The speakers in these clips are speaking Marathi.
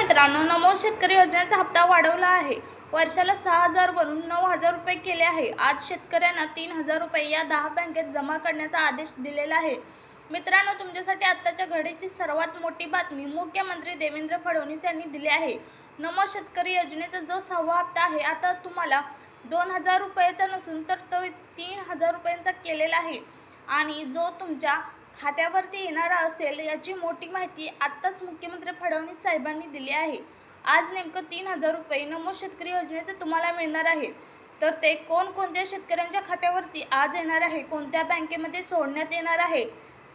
मित्रांनो, नमो शेतकरी योजनेचा हप्ता वाढवला आहे. वर्षाला 6,000 वरून 9,000 रुपये केले आहे. आज शेतकऱ्यांना 3,000 रुपये या 10 बँकेत जमा करण्याचा आदेश दिलेला आहे. मित्रांनो, तुमच्यासाठी आत्ताच्या घडीची सर्वात मोठी बातमी मुख्यमंत्री देवेंद्र फडणवीस यांनी दिली आहे. नमो शेतकरी योजनेचा जो 6वा हप्ता आहे, आता तुम्हाला 2,000 रुपयाचा नसून तर तो 3,000 रुपयांचा केलेला आहे आणि जो तुमच्या खात्यावरती येणारा असेल याची मोठी माहिती आत्ताच मुख्यमंत्री फडणवीस साहेबांनी दिली आहे. आज नेमकं 3,000 रुपये नमो शेतकरी योजनेचे तुम्हाला मिळणार आहे. तर ते कोणकोणत्या शेतकऱ्यांच्या खात्यावरती आज येणार आहे, कोणत्या बँकेमध्ये सोडण्यात येणार आहे,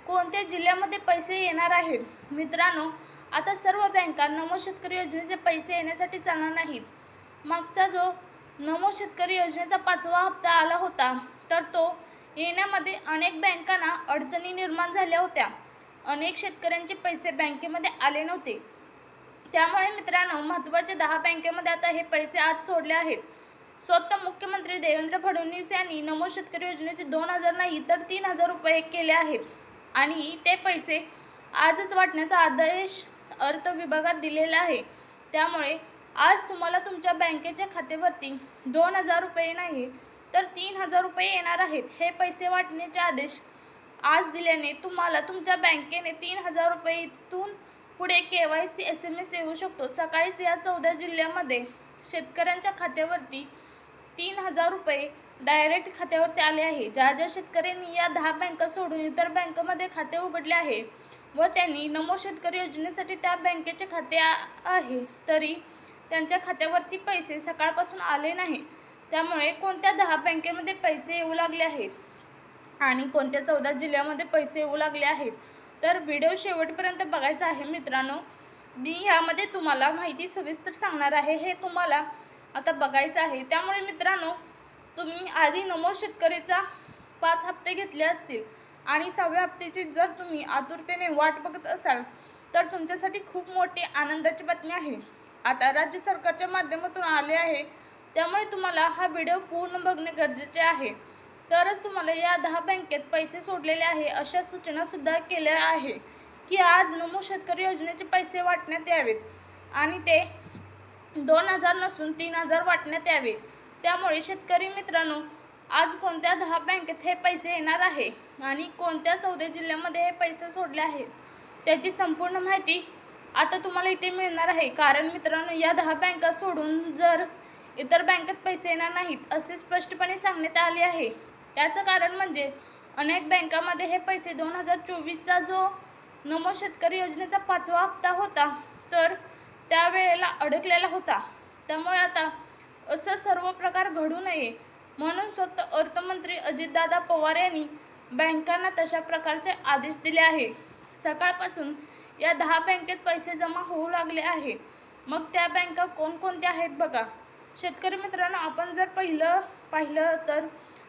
कोणत्या जिल्ह्यामध्ये पैसे येणार आहेत. मित्रांनो, आता सर्व बँका नमो शेतकरी योजनेचे पैसे येण्यासाठी चालणार नाहीत. मागचा जो नमो शेतकरी योजनेचा 5वा हप्ता आला होता, तर तो येण्यामध्ये अनेक बँकांना अडचणी निर्माण झाल्या होत्या. अनेक शेतकऱ्यांचे पैसे बँकेमध्ये आले नव्हते. त्यामुळे मित्रांनो, महत्त्वाच्या 10 बँकेमध्ये आता हे पैसे आज सोडले आहेत. स्वतः मुख्यमंत्री देवेंद्र फडणवीस यांनी नमो शेतकरी योजनेचे 2,000 नाही तर 3,000 रुपये केले आहेत आणि ते पैसे आजच वाटण्याचा आदेश अर्थ विभागात दिलेला आहे. त्यामुळे आज तुम्हाला तुमच्या बँकेच्या खात्यावरती 2,000 रुपये नाही तर 3,000 रुपये येणार आहेत. हे पैसे वाटण्याचे आदेश आज दिल्याने तुम्हाला तुमच्या बँकेने 3,000 रुपये इथून पुढे KYC SMS येऊ शकतो. सकाळीच या 14 जिल्ह्यामध्ये शेतकऱ्यांच्या खात्यावरती 3,000 रुपये डायरेक्ट खात्यावरती आले आहे. ज्या ज्या शेतकऱ्यांनी या 10 बँका सोडून इतर बँकांमध्ये खाते उघडले आहे व त्यांनी नमो शेतकरी योजनेसाठी त्या बँकेचे खाते आहे तरी त्यांच्या खात्यावरती पैसे सकाळपासून आले नाही. त्यामुळे कोणत्या 10 बँकेमध्ये पैसे येऊ लागले आहेत आणि कोणत्या 14 जिल्ह्यामध्ये पैसे येऊ लागले आहेत, तर व्हिडिओ शेवटपर्यंत बघायचा आहे. मित्रांनो, मी ह्यामध्ये तुम्हाला माहिती सविस्तर सांगणार आहे, हे तुम्हाला आता बघायचं आहे. त्यामुळे मित्रांनो, तुम्ही आधी नमो शेतकरीचा 5 हप्ते घेतले असतील आणि 6व्या हप्त्याची जर तुम्ही आतुरतेने वाट बघत असाल तर तुमच्यासाठी खूप मोठी आनंदाची बातमी आहे. आता राज्य सरकारच्या माध्यमातून आले आहे. त्यामुळे तुम्हाला हा व्हिडिओ पूर्ण बघणे गरजेचे आहे. तरच तुम्हाला या 10 बँकेत पैसे सोडलेले आहे अशा सूचनासुद्धा केल्या आहे की आज नमो शेतकरी योजनेचे पैसे वाटण्यात यावेत आणि ते 2,000 नसून 3,000 वाटण्यात यावे. त्यामुळे शेतकरी मित्रांनो, आज कोणत्या 10 बँकेत हे पैसे येणार आहे आणि कोणत्या 14 जिल्ह्यामध्ये हे पैसे सोडले आहेत त्याची संपूर्ण माहिती आता तुम्हाला इथे मिळणार आहे. कारण मित्रांनो, या 10 बँका सोडून जर इतर बँकेत पैसे येणार नाहीत असे स्पष्टपणे सांगण्यात आले आहे. त्याचं कारण म्हणजे अनेक बँकांमध्ये हे पैसे 2024चा जो नमो शेतकरी योजनेचा 5वा हप्ता होता तर त्यावेळेला अडकलेला होता. त्यामुळे आता असं सर्व प्रकार घडू नये म्हणून स्वतः अर्थमंत्री अजितदादा पवार यांनी बँकांना तशा प्रकारचे आदेश दिले आहे. सकाळपासून या 10 बँकेत पैसे जमा होऊ लागले आहे. मग त्या बँका कोणकोणत्या आहेत बघा. शेतकरी मित्रांनो, आपण जर पाहिलं तर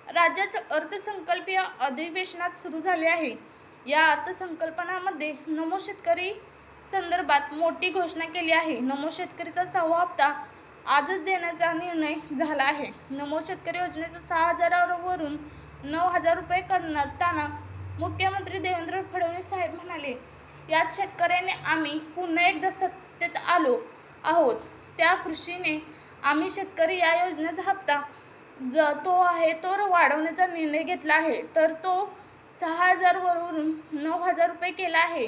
राज्याचं अर्थसंकल्पीय अधिवेशनात सुरू झाले आहे. या अर्थसंकल्पनामध्ये नमो शेतकरी संदर्भात मोठी घोषणा केली आहे. नमो शेतकरीचा 6वा हप्ता आजच देण्याचा निर्णय झाला आहे. नमो शेतकरी योजनेचा 6,000 वरून 9,000 रुपये करताना मुख्यमंत्री देवेंद्र फडणवीस साहेब म्हणाले, यात शेतकऱ्याने आम्ही पुन्हा एकदा सत्तेत आलो आहोत. त्या कृषीने आम्ही शेतकरी या योजनेचा हप्ता तो आहे तो वाढवण्याचा निर्णय घेतला आहे. तर तो 6,000 वरून 9,000 रुपये केला आहे.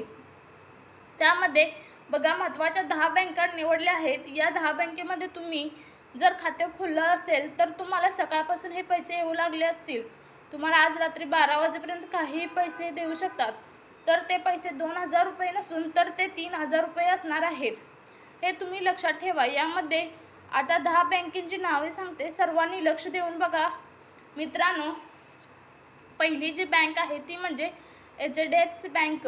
त्यामध्ये बघा, महत्त्वाच्या 10 बँका निवडल्या आहेत. या 10 बँकेमध्ये तुम्ही जर खाते खोललं असेल तर तुम्हाला सकाळपासून हे पैसे येऊ लागले असतील. तुम्हाला आज रात्री 12 वाजेपर्यंत काही पैसे देऊ शकतात. तर ते पैसे 2,000 रुपये नसून तर ते 3,000 रुपये असणार आहेत. हे तुम्ही लक्षात ठेवा. यामध्ये आता 10 बँकेची नावे सांगते, सर्वांनी लक्ष देऊन बघा. मित्रांनो, पहिली जी बँक आहे ती म्हणजे HDFC बँक.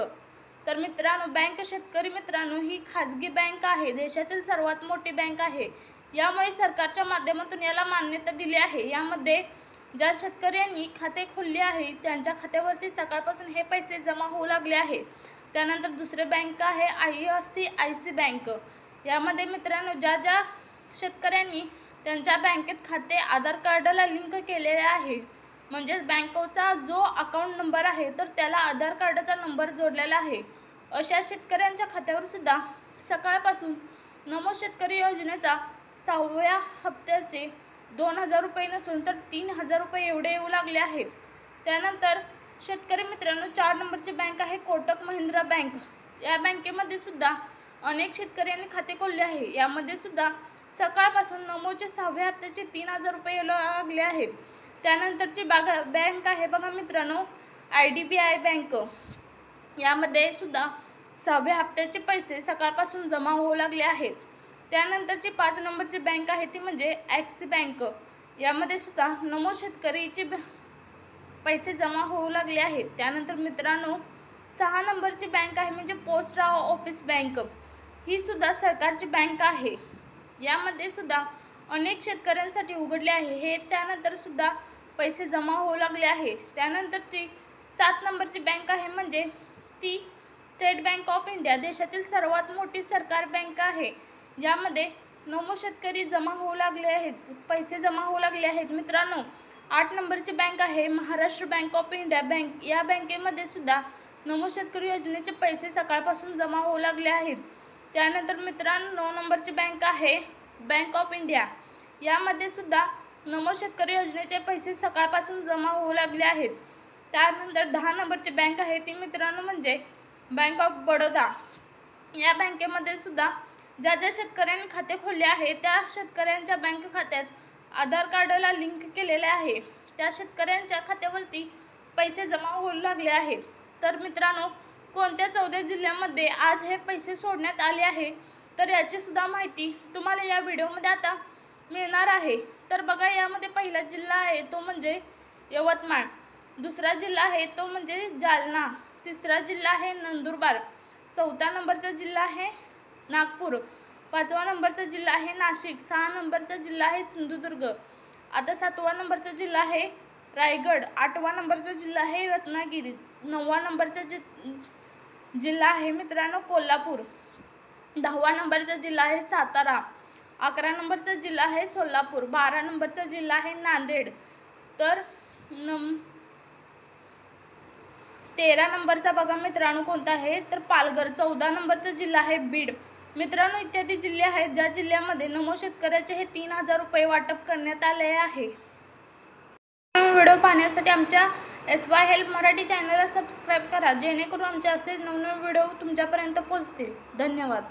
तर मित्रांनो, बँक शेतकरी मित्रांनो ही खाजगी बँक आहे. देशातील सर्वात मोठी बँक आहे. यामुळे सरकारच्या माध्यमातून याला मान्यता दिली आहे. यामध्ये ज्या शेतकऱ्यांनी खाते खोलले आहे त्यांच्या खात्यावरती सकाळपासून हे पैसे जमा होऊ लागले आहे. त्यानंतर दुसरी बँक आहे ICICI बँक. यामध्ये मित्रांनो, ज्या ज्या शेतकऱ्यांनी त्यांच्या बँकेत खाते आधार कार्डला लिंक केलेले आहे, म्हणजेच बँकेचा जो अकाउंट नंबर आहे तर त्याला आधार कार्डाचा नंबर जोडलेला आहे, अशा शेतकऱ्यांच्या खात्यावर सुद्धा सकाळपासून नमो शेतकरी योजनेचा 6व्या हप्त्याचे 2,000 रुपये नसून तर 3,000 रुपये एवढे येऊ लागले आहेत। त्यानंतर शेतकरी मित्रांनो 4 नंबरची बँक आहे कोटक महिंद्रा बँक। या बँकेमध्ये सुद्धा अनेक शेतकऱ्यांनी खाते खोलले आहे। यामध्ये सुद्धा सकाळपासून नमोचे 6व्या हप्त्याचे 3,000 रुपये येऊ लागले आहेत। त्यानंतरची बँक आहे बघा मित्रांनो IDBI बँक। यामध्ये सुद्धा 6व्या हप्त्याचे पैसे सकाळपासून जमा होऊ लागले आहेत। त्यानंतरची 5 नंबरची बँक आहे ती म्हणजे ॲक्सिस बँक। यामध्ये सुद्धा नमो शेतकरीचे पैसे जमा होऊ लागले आहेत। त्यानंतर मित्रांनो 6 नंबरची बँक आहे म्हणजे पोस्ट ऑफिस बँक। ही सुद्धा सरकारची बँक आहे। यामध्ये सुद्धा अनेक शेतकऱ्यांसाठी उघडले आहे हे। त्यानंतर सुद्धा पैसे जमा होऊ लागले आहे। त्यानंतरची 7 नंबरची बँक आहे म्हणजे ती स्टेट बँक ऑफ इंडिया, देशातील सर्वात मोठी सरकार बँक आहे। यामध्ये नमो शेतकरी जमा होऊ लागले आहेत, पैसे जमा होऊ लागले आहेत मित्रांनो। 8 नंबरची बँक आहे Maharashtra bank of India bank. या बँकेमध्ये सुद्धा नमो शेतकरी योजनेचे पैसे सकाळपासून जमा होऊ लागले आहेत। त्यानंतर मित्रांनो 9 नंबरची बँक आहे बँक ऑफ इंडिया। यामध्ये सुद्धा नमो शेतकरी योजनेचे पैसे सकाळपासून जमा होऊ लागले आहेत। त्यानंतर 10 नंबरची बँक आहे ती मित्रांनो म्हणजे बँक ऑफ बडोदा। या बँकेमध्ये सुद्धा ज्या शेतकऱ्यांनी खाते खोलले आहे त्या शेतकऱ्यांच्या बँक खात्यात आधार कार्डला लिंक केलेले आहे। त्या शेतकऱ्यांच्या खात्यावरती पैसे जमा होऊ लागले आहेत। तर मित्रांनो कोणत्या 14 जिल्ह्यामध्ये आज हे पैसे सोडण्यात आले आहे तर याची सुद्धा माहिती तुम्हाला या व्हिडिओमध्ये आता मिळणार आहे। तर बघा यामध्ये पहिला जिल्हा आहे तो म्हणजे यवतमाळ, दुसरा जिल्हा आहे तो म्हणजे जालना, तिसरा जिल्हा आहे नंदुरबार, चौथा नंबरचा जिल्हा आहे नागपूर, 5वा नंबरचा जिल्हा आहे नाशिक, 6 नंबरचा जिल्हा आहे सिंधुदुर्ग, आता 7वा नंबरचा जिल्हा आहे रायगड, 8वा नंबरचा जिल्हा आहे रत्नागिरी, 9वा नंबरचा जिल्हा आहे मित्रांनो कोल्हापूर, 10वा नंबरचा जिल्हा आहे सातारा, 11 नंबरचा जिल्हा आहे सोलापूर, 12 नंबरचा जिल्हा आहे नांदेड, तर 13 नंबरचा बघा मित्रांनो कोणता आहे तर पालघर, 14 नंबरचा जिल्हा आहे बीड मित्रांनो। इत्यादी जिल्हे आहेत ज्या जिल्ह्यामध्ये नमो शेतकऱ्याचे हे 3,000 रुपये वाटप करण्यात आले आहे। व्हिडिओ पाहण्यासाठी आमच्या SY हेल्प मराठी चॅनलला सबस्क्राईब करा जेणेकरून आमचे असेच नवनवीन व्हिडिओ तुमच्यापर्यंत पोहोचतील। धन्यवाद।